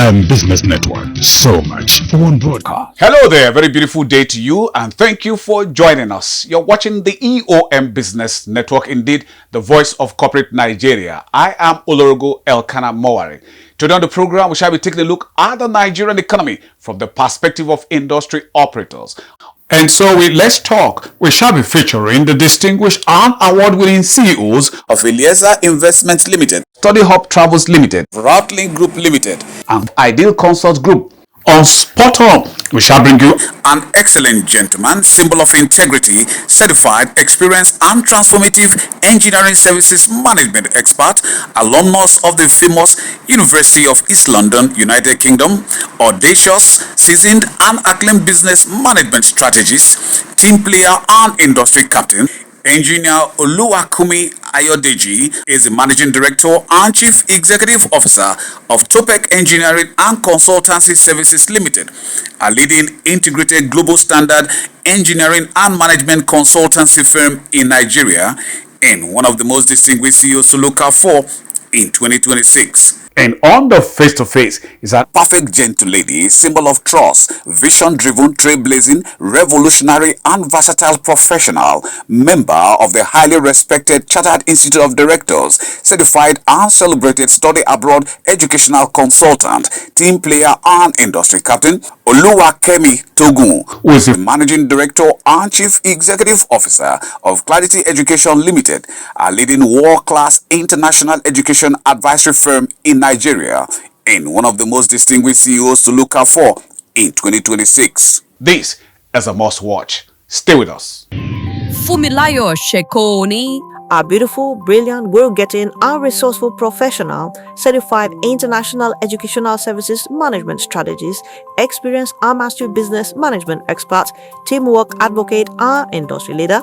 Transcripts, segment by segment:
EOM Business Network. So much for one broadcast. Hello there, very beautiful day to you, and thank you for joining us. You're watching the EOM Business Network, indeed the voice of corporate Nigeria. I am Olorogo Elkanah Mowari. Today on the program, we shall be taking a look at the Nigerian economy from the perspective of industry operators. And so let's talk. We shall be featuring the distinguished and award-winning CEOs of Eliezer Investments Limited, Study Hub Travels Limited, Rattling Group Limited, and Ideal Consult Group. On Spot On, we shall bring you an excellent gentleman, symbol of integrity, certified, experienced, and transformative engineering services management expert, alumnus of the famous University of East London, United Kingdom, audacious, seasoned, and acclaimed business management strategist, team player, and industry captain. Engineer Oluwakumi Ayodeji is the Managing Director and Chief Executive Officer of Topec Engineering and Consultancy Services Limited, a leading integrated global standard engineering and management consultancy firm in Nigeria, and one of the most distinguished CEOs to look out for in 2026. And on the face-to-face is a perfect gentle lady, symbol of trust, vision-driven, trailblazing, revolutionary, and versatile professional, member of the highly respected Chartered Institute of Directors, certified and celebrated study abroad educational consultant, team player, and industry captain, Oluwakemi Togun, who is the Managing Director and Chief Executive Officer of Clarity Education Limited, a leading world-class international education advisory firm in Nigeria, and one of the most distinguished CEOs to look out for in 2026. This is a must-watch. Stay with us. Fumilayo Shekoni, a beautiful, brilliant, world-getting, and resourceful professional, certified international educational services management strategist, experienced and mastery business management expert, teamwork advocate, and industry leader,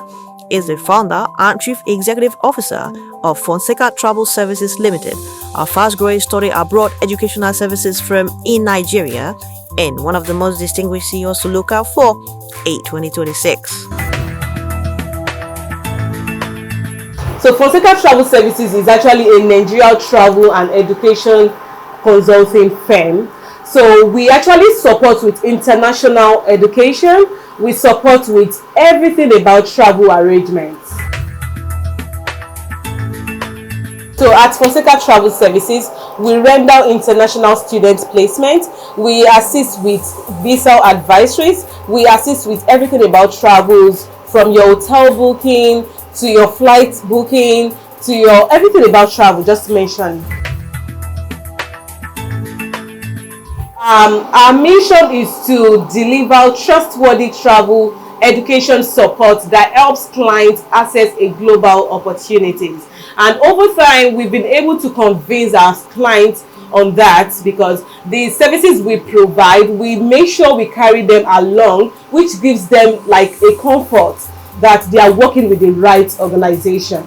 is the founder and chief executive officer of Fonseca Travel Services Limited, a fast-growing study abroad educational services firm in Nigeria, and one of the most distinguished CEOs to look out for in 2026. So Fonseca Travel Services is actually a Nigerian travel and education consulting firm. So we actually support with international education. We support with everything about travel arrangements. So at Fonseca Travel Services, we render international student placement. We assist with visa advisories. We assist with everything about travels, from your hotel booking to your flight booking to your everything about travel, just to mention. Our mission is to deliver trustworthy travel education support that helps clients access a global opportunities. And over time, we've been able to convince our clients on that, because the services we provide, we make sure we carry them along, which gives them like a comfort that they are working with the right organization.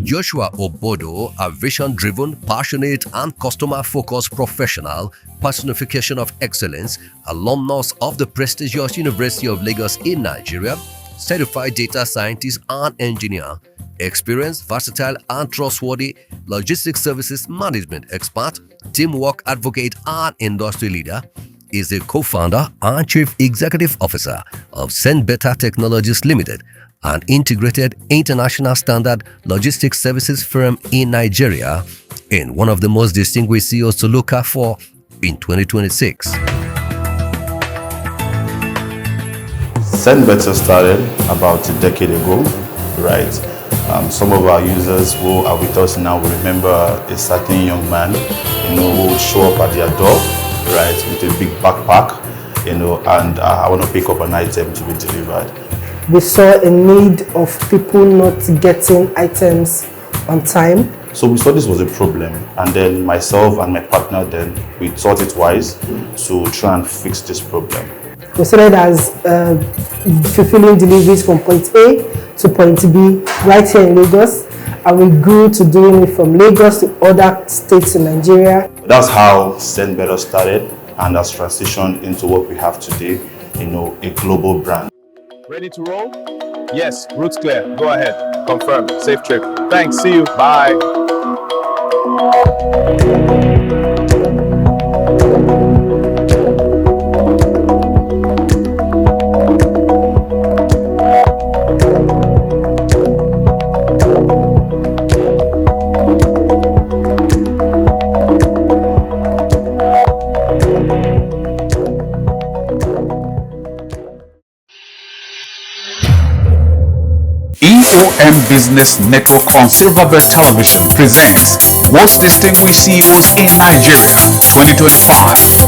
Joshua Obodo, a vision-driven, passionate, and customer-focused professional, personification of excellence, alumnus of the prestigious University of Lagos in Nigeria, certified data scientist and engineer, experienced, versatile, and trustworthy logistics services management expert, teamwork advocate, and industry leader, is the co-founder and chief executive officer of Send Better Technologies Limited, an integrated international standard logistics services firm in Nigeria, and one of the most distinguished CEOs to look out for in 2026. Send Better started about a decade ago, right? Some of our users who are with us now will remember a certain young man, who would show up at their door, right, with a big backpack, and I want to pick up an item to be delivered. We saw a need of people not getting items on time. So we saw this was a problem, and then myself and my partner, we thought it wise to try and fix this problem. We saw it as fulfilling deliveries from point A to point B right here in Lagos. And we grew to doing it from Lagos to other states in Nigeria. That's how St. Better started and has transitioned into what we have today, a global brand. Ready to roll? Yes, routes clear. Go ahead. Confirm. Safe trip. Thanks. See you. Bye. EOM Business Network on Silverbird Television presents Most Distinguished CEOs in Nigeria 2025.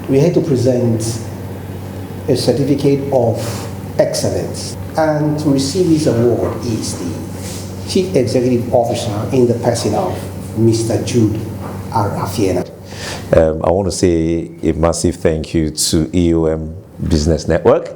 We had to present a certificate of excellence, and to receive this award is the Chief Executive Officer in the person of Mr. Jude Arafiena. I want to say a massive thank you to EOM Business Network.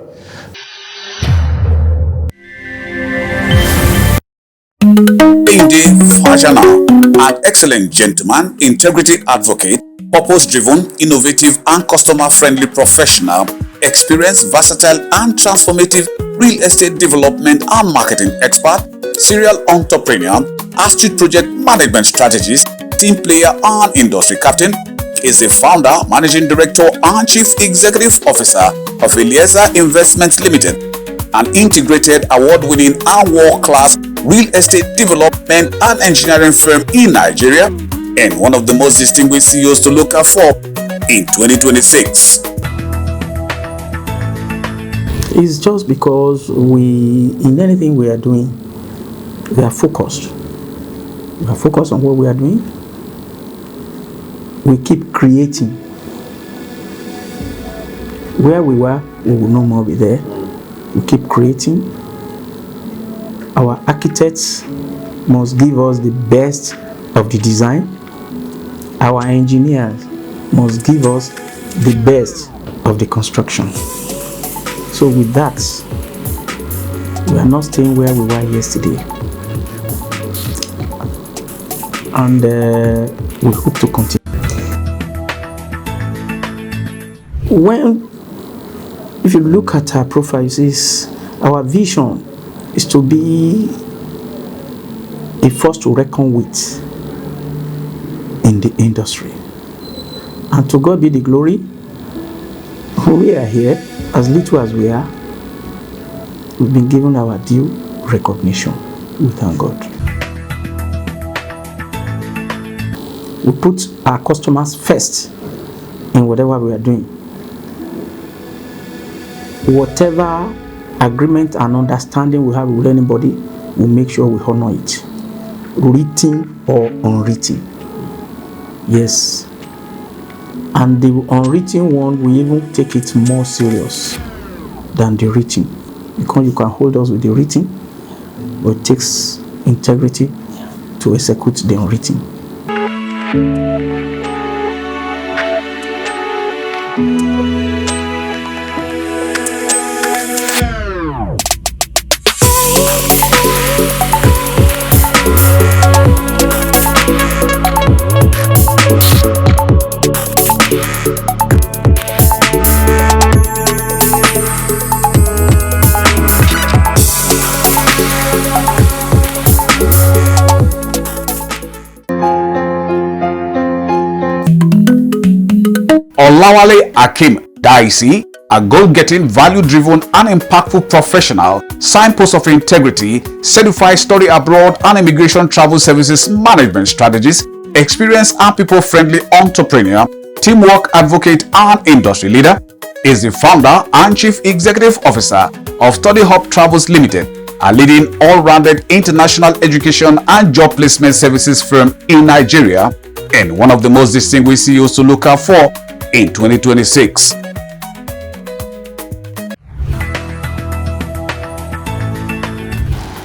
Indeed, Fajana, an excellent gentleman, integrity advocate, purpose-driven, innovative and customer-friendly professional, experienced, versatile and transformative real estate development and marketing expert, serial entrepreneur, astute project management strategist, team player and industry captain, is the founder, managing director and chief executive officer of Eliezer Investments Limited, an integrated, award-winning and world-class real estate development and engineering firm in Nigeria, and one of the most distinguished CEOs to look out for in 2026. It's just because in anything we are doing, we are focused. We are focused on what we are doing. We keep creating. Where we were, we will no more be there. We keep creating. Our architects must give us the best of the design. Our engineers must give us the best of the construction. So with that, we are not staying where we were yesterday. And we hope to continue. If you look at our profile, you see our vision is to be a force to reckon with in the industry. And to God be the glory. We are here, as little as we are. We've been given our due recognition. We thank God. We put our customers first in whatever we are doing. Whatever agreement and understanding we have with anybody, we make sure we honor it, written or unwritten. Yes. And the unwritten one, we even take it more serious than the written, because you can hold us with the written, but it takes integrity to execute the unwritten. Olawale Akim Daisy, a goal-getting, value-driven and impactful professional, signpost of integrity, certified study abroad and immigration travel services management strategist, experienced and people-friendly entrepreneur, teamwork advocate and industry leader, is the founder and chief executive officer of Study Hub Travels Limited, a leading all-rounded international education and job placement services firm in Nigeria, and one of the most distinguished CEOs to look out for in 2026.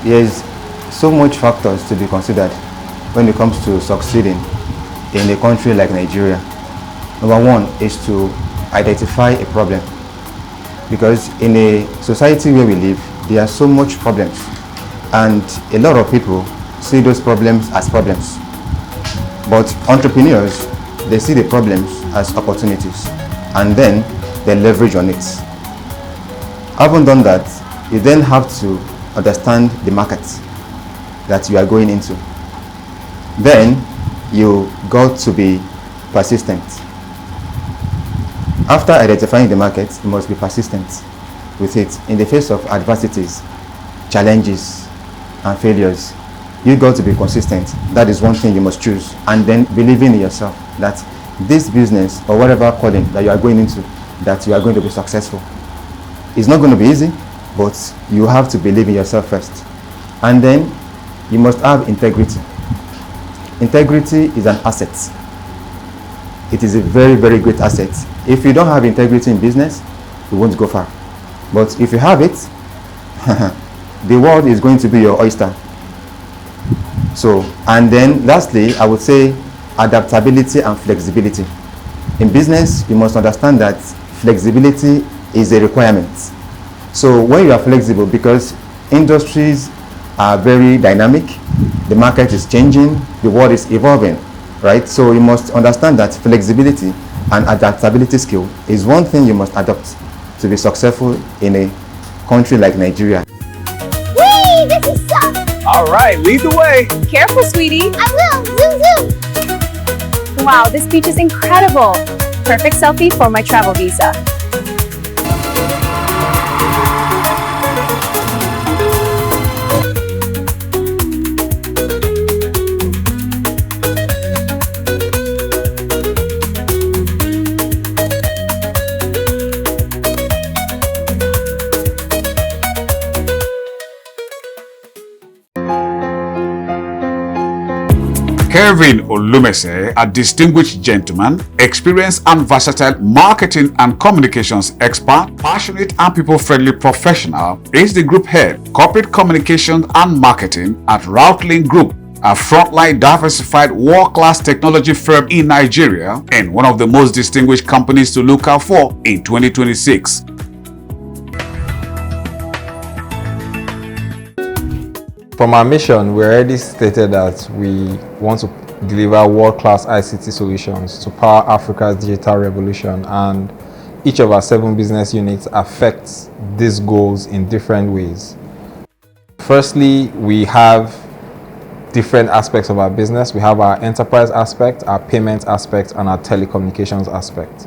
There's so much factors to be considered when it comes to succeeding in a country like Nigeria. Number one is to identify a problem, because in a society where we live, there are so much problems, and a lot of people see those problems as problems. But entrepreneurs, they see the problems as opportunities, and then they leverage on it. Having done that, you then have to understand the market that you are going into. Then you got to be persistent. After identifying the market, you must be persistent with it in the face of adversities, challenges, and failures. You got to be consistent. That is one thing you must choose, and then believing in yourself that this business or whatever calling that you are going into, that you are going to be successful. It's not going to be easy, but you have to believe in yourself first. And then you must have integrity. Integrity is an asset. It is a very, very great asset. If you don't have integrity in business, you won't go far. But if you have it, the world is going to be your oyster. So, and then lastly, I would say adaptability and flexibility. In business, you must understand that flexibility is a requirement. So when you are flexible, because industries are very dynamic, the market is changing, the world is evolving, right? So you must understand that flexibility and adaptability skill is one thing you must adopt to be successful in a country like Nigeria. Whee! This is so... All right, lead the way. Careful, sweetie. I will. Zoom, zoom. Wow, this beach is incredible. Perfect selfie for my travel visa. Kevin Olumese, a distinguished gentleman, experienced and versatile marketing and communications expert, passionate and people-friendly professional, is the group head, corporate communications and marketing at Routlink Group, a frontline diversified world-class technology firm in Nigeria and one of the most distinguished companies to look out for in 2026. From our mission, we already stated that we want to deliver world-class ICT solutions to power Africa's digital revolution, and each of our 7 business units affects these goals in different ways. Firstly, we have different aspects of our business. We have our enterprise aspect, our payment aspect, and our telecommunications aspect.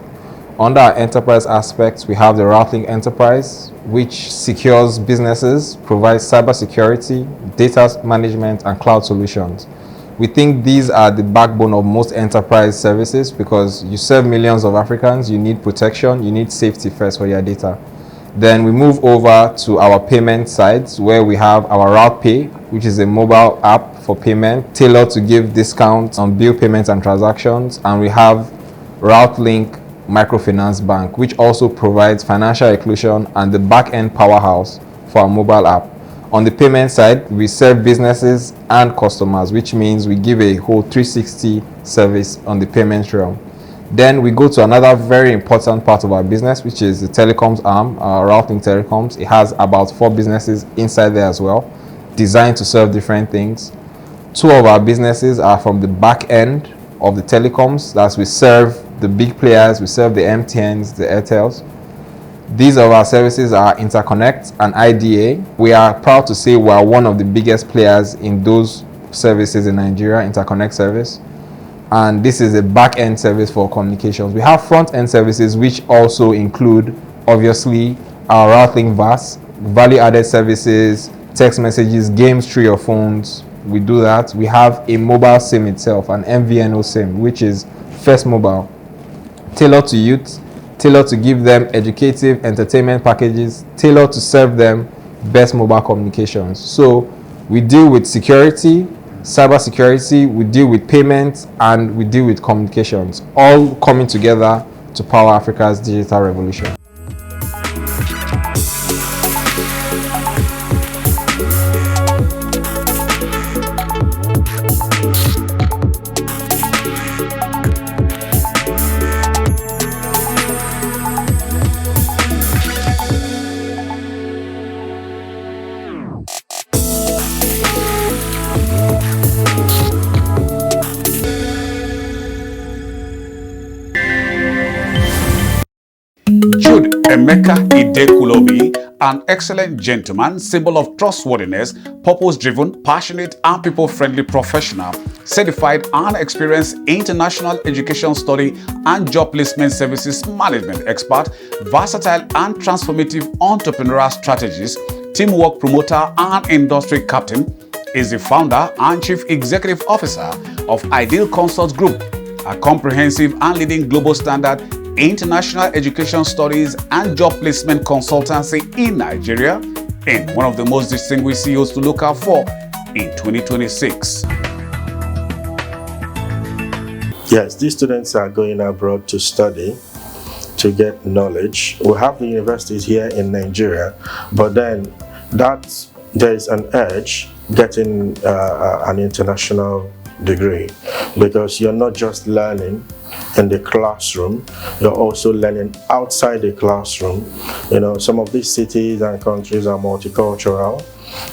Under our enterprise aspects, we have the Routlink Enterprise, which secures businesses, provides cybersecurity, data management, and cloud solutions. We think these are the backbone of most enterprise services, because you serve millions of Africans, you need protection, you need safety first for your data. Then we move over to our payment sides, where we have our RoutePay, which is a mobile app for payment tailored to give discounts on bill payments and transactions. And we have Routlink Microfinance Bank, which also provides financial inclusion and the back-end powerhouse for our mobile app. On the payment side, we serve businesses and customers, which means we give a whole 360 service on the payment realm. Then we go to another very important part of our business, which is the telecoms arm, Routlink Telecoms. It has about 4 businesses inside there as well, designed to serve different things. 2 of our businesses are from the back end of the telecoms. That's we serve the big players, we serve the MTNs, the Airtels. These of our services are Interconnect and IDA. We are proud to say we are one of the biggest players in those services in Nigeria, Interconnect service. And this is a back-end service for communications. We have front-end services, which also include, obviously, our Routlink VAS, value-added services, text messages, games through your phones, we do that. We have a mobile SIM itself, an MVNO SIM, which is First Mobile, tailored to youth, tailored to give them educative entertainment packages, tailored to serve them best mobile communications. So we deal with security, cyber security, we deal with payments, and we deal with communications, all coming together to power Africa's digital revolution. Jude Emeka Idekulobi, an excellent gentleman, symbol of trustworthiness, purpose-driven, passionate, and people-friendly professional, certified and experienced international education study and job placement services management expert, versatile and transformative entrepreneurial strategist, teamwork promoter, and industry captain, is the founder and chief executive officer of Ideal Consult Group, a comprehensive and leading global standard international education studies and job placement consultancy in Nigeria, and one of the most distinguished CEOs to look out for in 2026. Yes, these students are going abroad to study, to get knowledge. We have the universities here in Nigeria, but then there is an edge getting an international degree, because you're not just learning in the classroom, you're also learning outside the classroom. You know, some of these cities and countries are multicultural.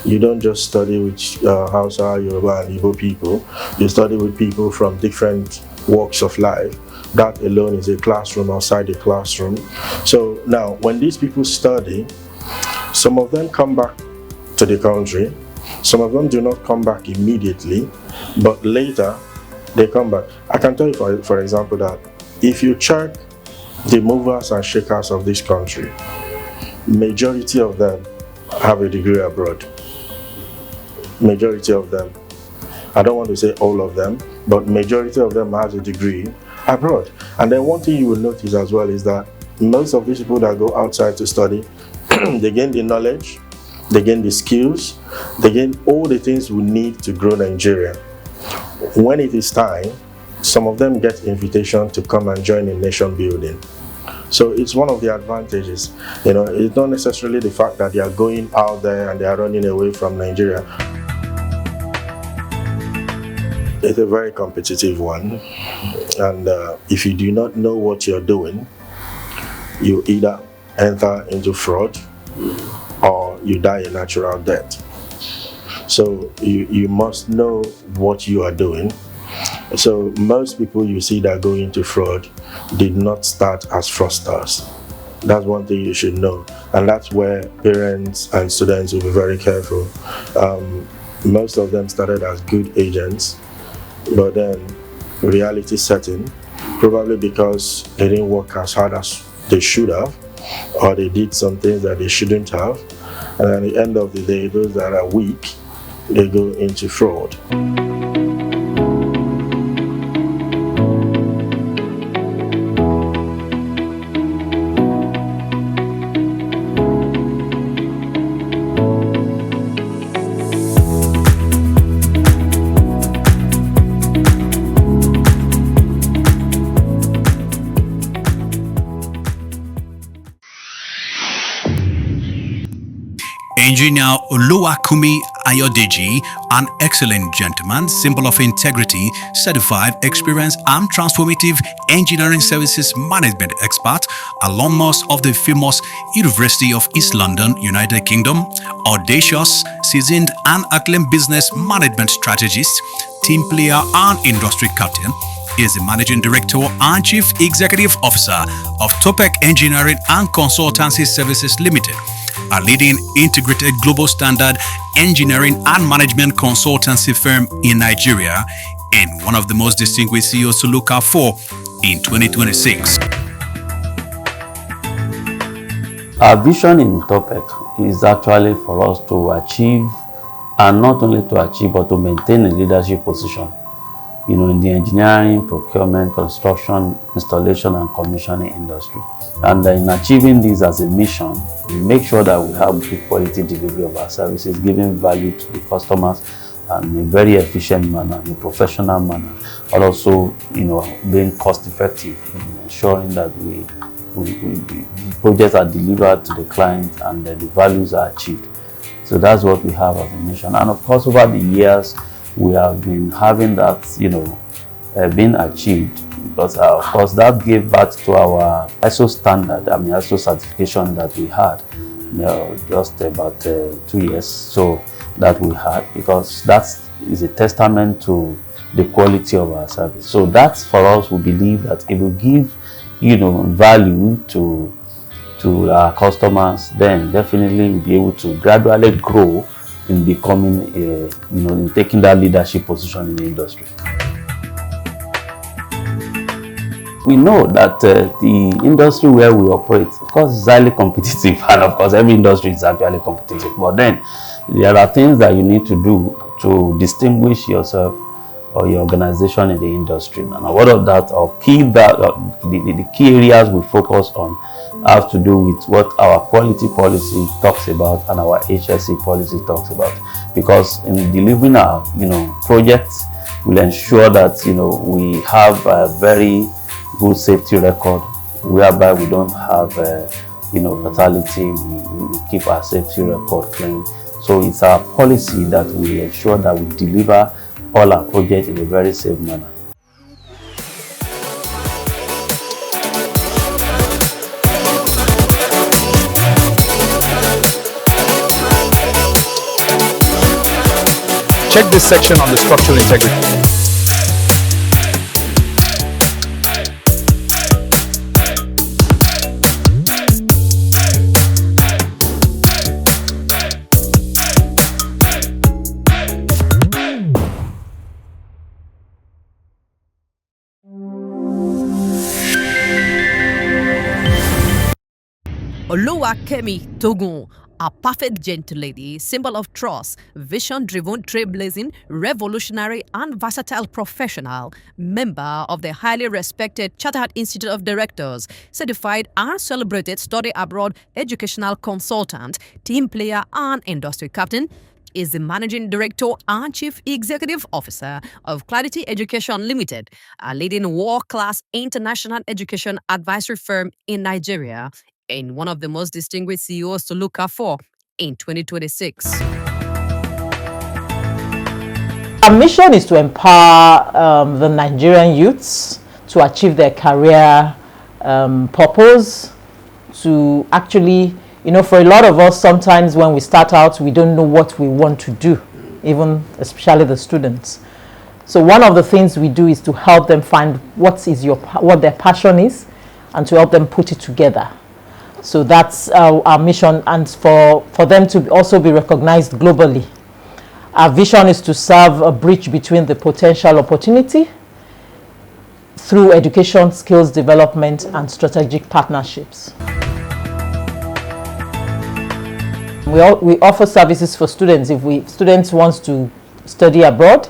You don't just study with Hausa, Yoruba, and Igbo people. You study with people from different walks of life. That alone is a classroom outside the classroom. So now, when these people study, some of them come back to the country. Some of them do not come back immediately, but later they come back. I can tell you, for example, that if you check the movers and shakers of this country, majority of them have a degree abroad. Majority of them. I don't want to say all of them, but majority of them has a degree abroad. And then one thing you will notice as well is that most of these people that go outside to study, they gain the knowledge, they gain the skills, they gain all the things we need to grow Nigeria. When it is time, some of them get invitation to come and join in nation building. So it's one of the advantages. You know, it's not necessarily the fact that they are going out there and they are running away from Nigeria. It's a very competitive one. And if you do not know what you're doing, you either enter into fraud or you die a natural death. So you must know what you are doing. So most people you see that go into fraud did not start as fraudsters. That's one thing you should know. And that's where parents and students will be very careful. Most of them started as good agents, but then reality set in, probably because they didn't work as hard as they should have, or they did some things that they shouldn't have. And at the end of the day, those that are weak, they go into fraud. Engineer Oluwakumi Ayodeji, an excellent gentleman, symbol of integrity, certified, experienced, and transformative engineering services management expert, alumnus of the famous University of East London, United Kingdom, audacious, seasoned, and acclaimed business management strategist, team player, and industry captain, is the Managing Director and Chief Executive Officer of Topec Engineering and Consultancy Services Limited, a leading integrated global standard engineering and management consultancy firm in Nigeria, and one of the most distinguished CEOs to look out for in 2026. Our vision in Topec is actually for us to achieve and not only to achieve but to maintain a leadership position, you know, in the engineering, procurement, construction, installation, and commissioning industry. And in achieving this as a mission, we make sure that we have good quality delivery of our services, giving value to the customers in a very efficient manner, in a professional manner, but also, you know, being cost effective, ensuring that the projects are delivered to the client and that the values are achieved. So that's what we have as a mission. And of course, over the years, we have been having that, you know, being achieved, because of course that gave birth to our ISO standard, I mean ISO certification that we had, you know, just about 2 years so that we had, because that is a testament to the quality of our service. So that's, for us, we believe that if we give, you know, value to our customers, then definitely we'll be able to gradually grow in becoming, you know, in taking that leadership position in the industry. We know that the industry where we operate, of course, is highly competitive, and of course, every industry is actually competitive. But then there are things that you need to do to distinguish yourself or your organization in the industry. And what of that, the key areas we focus on have to do with what our quality policy talks about and our HSE policy talks about. Because in delivering our, you know, projects, we'll ensure that, you know, we have a very good safety record, whereby we don't have, you know, fatality. We keep our safety record clean. So it's our policy that we ensure that we deliver all our projects in a very safe manner. Check this section on the structural integrity. Oluwakemi Togun, a perfect gentle lady, symbol of trust, vision-driven, trailblazing, revolutionary, and versatile professional, member of the highly respected Chartered Institute of Directors, certified and celebrated study abroad educational consultant, team player, and industry captain, is the Managing Director and Chief Executive Officer of Clarity Education Limited, a leading world-class international education advisory firm in Nigeria, and one of the most distinguished CEOs to look out for in 2026. Our mission is to empower the Nigerian youths to achieve their career purpose, to actually, you know, for a lot of us, sometimes when we start out, we don't know what we want to do, even especially the students. So one of the things we do is to help them find what their passion is, and to help them put it together. So that's our mission, and for them to also be recognized globally. Our vision is to serve a bridge between the potential opportunity through education, skills development, and strategic partnerships. We offer services for students if students want to study abroad.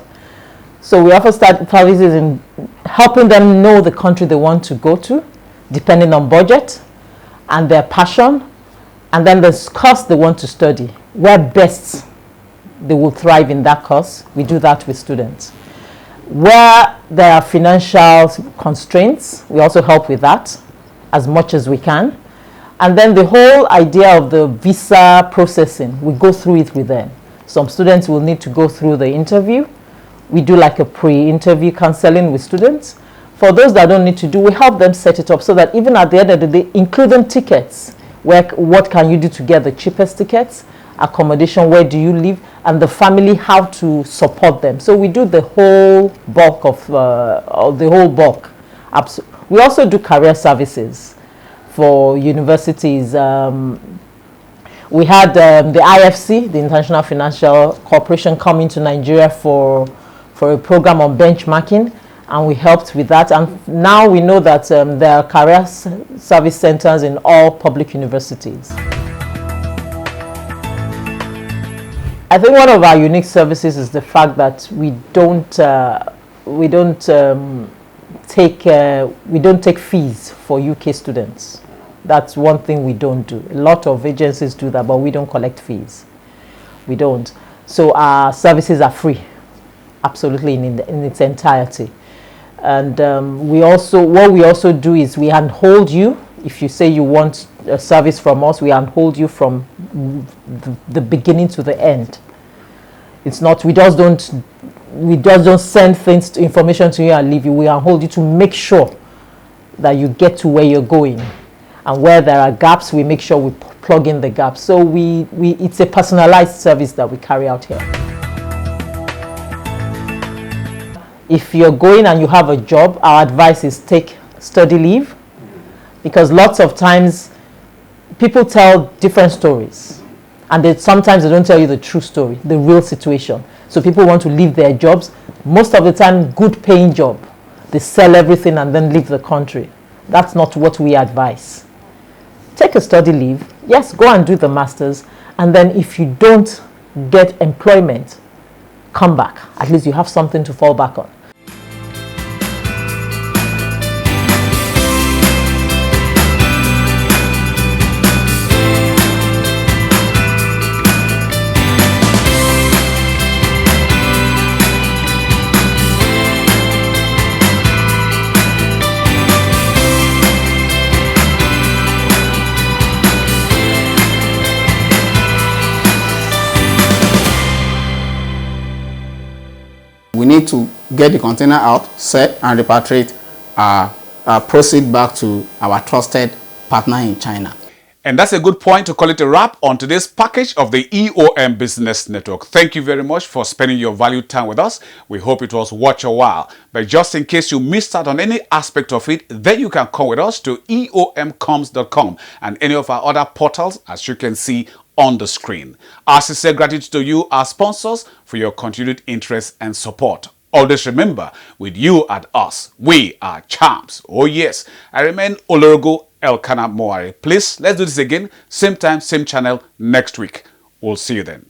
So we offer services in helping them know the country they want to go to, depending on budget and their passion, and then the course they want to study, where best they will thrive in that course. We do that with students. Where there are financial constraints, we also help with that as much as we can. And then the whole idea of the visa processing, we go through it with them. Some students will need to go through the interview. We do like a pre-interview counseling with students. For those that don't need to do, we help them set it up so that even at the end of the day, including tickets, what can you do to get the cheapest tickets, accommodation, where do you live, and the family, how to support them. So we do the whole bulk of the whole bulk. We also do career services for universities. We had the IFC, the International Financial Corporation, coming to Nigeria for a program on benchmarking, and we helped with that. And now we know that there are career service centers in all public universities. I think one of our unique services is the fact that we don't take fees for UK students. That's one thing we don't do. A lot of agencies do that, but we don't collect fees. We don't. So our services are free, absolutely in its entirety. And what we also do is we handhold you. If you say you want a service from us, we handhold you from the beginning to the end. It's not, we just don't send information to you and leave you. We handhold you to make sure that you get to where you're going. And where there are gaps, we make sure we plug in the gaps. So it's a personalized service that we carry out here. If you're going and you have a job, our advice is take study leave, because lots of times people tell different stories, and sometimes they don't tell you the true story, the real situation. So people want to leave their jobs, most of the time good paying job. They sell everything and then leave the country. That's not what we advise. Take a study leave, yes, go and do the masters, and then if you don't get employment, come back. At least you have something to fall back on. We need to get the container out, set, and repatriate proceed back to our trusted partner in China. And that's a good point to call it a wrap on today's package of the EOM Business Network. Thank you very much for spending your valued time with us. We hope it was worth your while. But just in case you missed out on any aspect of it, then you can come with us to eomcoms.com and any of our other portals, as you can see on the screen. Our sincere gratitude to you, our sponsors, for your continued interest and support. Always remember, with you and us, we are champs. Oh yes, I remain Olorogo Elkanah Mowari. Please, let's do this again, same time, same channel next week. We'll see you then.